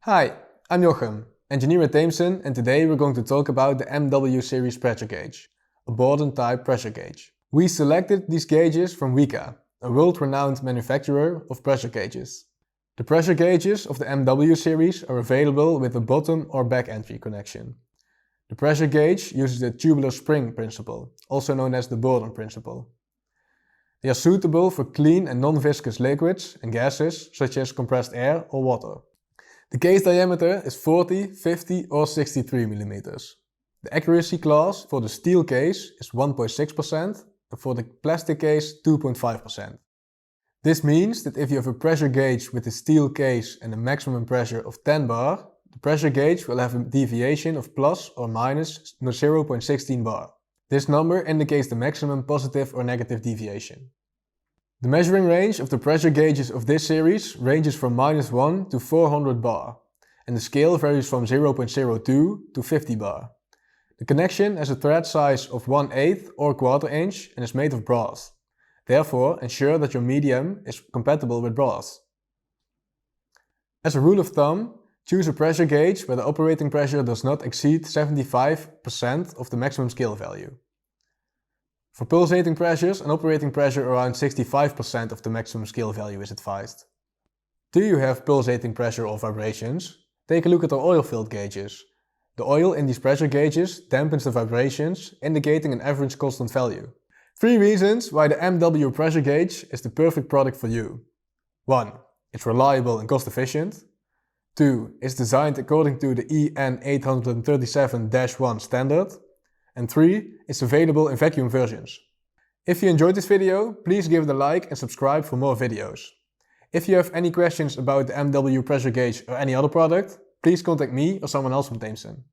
Hi, I'm Jochem, engineer at Theemsen, and today we're going to talk about the MW series pressure gauge, a Borden type pressure gauge. We selected these gauges from Wika, a world-renowned manufacturer of pressure gauges. The pressure gauges of the MW series are available with a bottom or back entry connection. The pressure gauge uses the tubular spring principle, also known as the Borden principle. They are suitable for clean and non-viscous liquids and gases such as compressed air or water. The gauge diameter is 40, 50 or 63 mm. The accuracy class for the steel case is 1.6% and for the plastic case 2.5%. This means that if you have a pressure gauge with a steel case and a maximum pressure of 10 bar, the pressure gauge will have a deviation of plus or minus 0.16 bar. This number indicates the maximum positive or negative deviation. The measuring range of the pressure gauges of this series ranges from -1 to 400 bar, and the scale varies from 0.02 to 50 bar. The connection has a thread size of 1/8 or 1/4 inch and is made of brass. Therefore, ensure that your medium is compatible with brass. As a rule of thumb, choose a pressure gauge where the operating pressure does not exceed 75% of the maximum scale value. For pulsating pressures, an operating pressure around 65% of the maximum scale value is advised. Do you have pulsating pressure or vibrations? Take a look at our oil-filled gauges. The oil in these pressure gauges dampens the vibrations, indicating an average constant value. 3 reasons why the MW pressure gauge is the perfect product for you. 1. It's reliable and cost efficient. 2. It's designed according to the EN 837-1 standard. And 3. It's available in vacuum versions. If you enjoyed this video, please give it a like and subscribe for more videos. If you have any questions about the MW pressure gauge or any other product, please contact me or someone else from Theemsen.